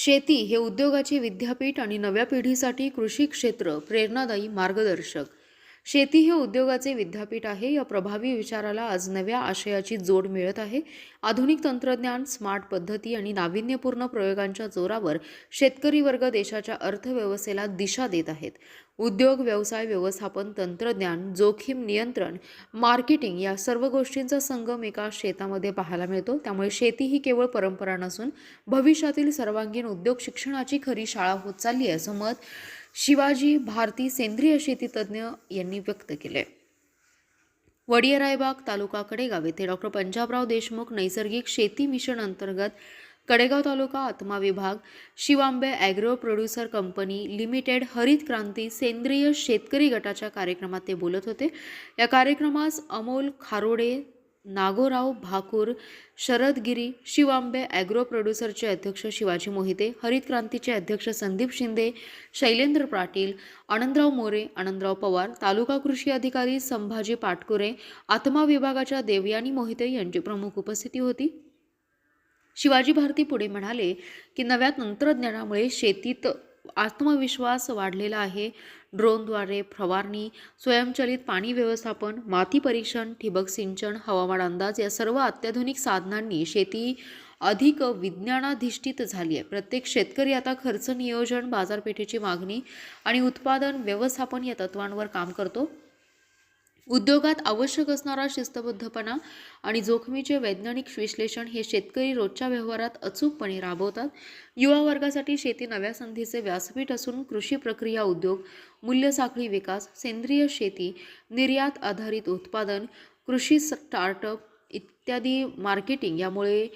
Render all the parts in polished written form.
शेती हे उद्योगाचे विद्यापीठ आणि नव्या पिढीसाठी कृषी क्षेत्र प्रेरणादायी मार्गदर्शक. शेती हे उद्योगाचे विद्यापीठ आहे. या प्रभावी विचाराला आज नव्या आशयाची जोड मिळत आहे. आधुनिक तंत्रज्ञान, स्मार्ट पद्धती आणि नाविन्यपूर्ण प्रयोगांच्या जोरावर शेतकरी वर्ग देशाच्या अर्थव्यवस्थेला दिशा देत आहेत. उद्योग, व्यवसाय, व्यवस्थापन, तंत्रज्ञान, जोखीम नियंत्रण, मार्केटिंग या सर्व गोष्टींचा संगम एका शेतामध्ये पाहायला मिळतो. त्यामुळे शेती ही केवळ परंपरा नसून भविष्यातील सर्वांगीण उद्योग शिक्षणाची खरी शाळा होत चालली आहे, असं मत शिवाजी भारती सेंद्रिय शेती तज्ज्ञ यांनी व्यक्त केले. वडिया रायबाग तालुका कडेगाव येथे डॉक्टर पंजाबराव देशमुख नैसर्गिक शेती मिशन अंतर्गत कडेगाव तालुका आत्मा विभाग, शिवांबे ॲग्रो प्रोड्युसर कंपनी लिमिटेड हरित क्रांती सेंद्रिय शेतकरी गटाच्या कार्यक्रमात ते बोलत होते. या कार्यक्रमास अमोल खारोडे, नागोराव भाकूर, शरद गिरी, शिवांबे ॲग्रो प्रोड्युसरचे अध्यक्ष शिवाजी मोहिते, हरित क्रांतीचे अध्यक्ष संदीप शिंदे, शैलेंद्र पाटील, आनंदराव मोरे, आनंदराव पवार, तालुका कृषी अधिकारी संभाजी पाटकुरे, आत्मा विभागाच्या देवयानी मोहिते यांची प्रमुख उपस्थिती होती. शिवाजी भारती पुढे म्हणाले की नव्या तंत्रज्ञानामुळे शेतीत आत्मविश्वास वाढलेला आहे. ड्रोनद्वारे फवारणी, स्वयंचलित पाणी व्यवस्थापन, माती परीक्षण, ठिबक सिंचन, हवामान अंदाज या सर्व अत्याधुनिक साधनांनी शेती अधिक विज्ञानाधिष्ठित झाली आहे. प्रत्येक शेतकरी आता खर्च नियोजन, बाजारपेठेची मागणी आणि उत्पादन व्यवस्थापन या तत्वांवर काम करतो. उद्योगात आवश्यक असणारा शिस्तबद्धपणा आणि जोखमीचे वैज्ञानिक विश्लेषण हे शेतकरी रोजच्या व्यवहारात अचूकपणे राबवतात. युवा वर्गासाठी शेती नव्या संधीचे व्यासपीठ असून कृषी प्रक्रिया उद्योग, मूल्य साखळी विकास, सेंद्रिय शेती, निर्यात आधारित उत्पादन, कृषी स्टार्टअप इत्यादी मार्केटिंग यामुळे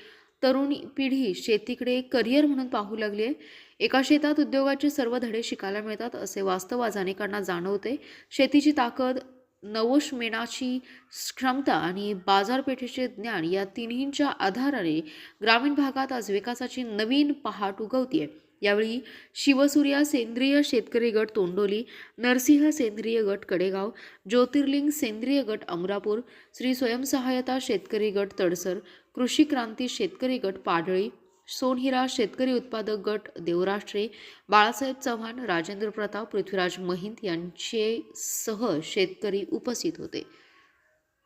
तरुण पिढी शेतीकडे करिअर म्हणून पाहू लागली आहे. एका शेतात उद्योगाचे सर्व धडे शिकायला मिळतात असे वास्तव आज अनेकांना जाणवते. शेतीची ताकद, नवोन्मेषाची क्षमता आणि बाजारपेठेचे ज्ञान या तिन्हींच्या आधाराने ग्रामीण भागात आज विकासाची नवीन पहाट उगवते. यावेळी शिवसूर्या सेंद्रिय शेतकरी गट तोंडोली, नरसिंह सेंद्रिय गट कडेगाव, ज्योतिर्लिंग सेंद्रिय गट अमरापूर, श्री स्वयंसहायता शेतकरी गट तडसर, कृषी क्रांती शेतकरी गट पाडळी, सोनहिरा शेतकरी उत्पादक गट देवराष्ट्रे, बाळासाहेब चव्हाण, राजेंद्र प्रताप, पृथ्वीराज महिंद यांचे सह शेतकरी उपस्थित होते.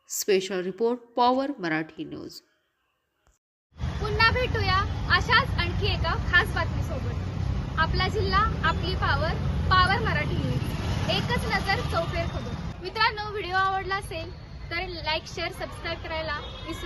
Special report power Marathi news. पुन्हा भेटूया अशाच आणखी एका खास बातमीसोबत. आपला जिल्हा, आपली पॉवर, पॉवर मराठी न्यूज. एकच नजर चौफेर खबर. मित्रांनो, व्हिडिओ आवडला असेल तर लाईक, शेअर, सबस्क्राईब करायला विसरू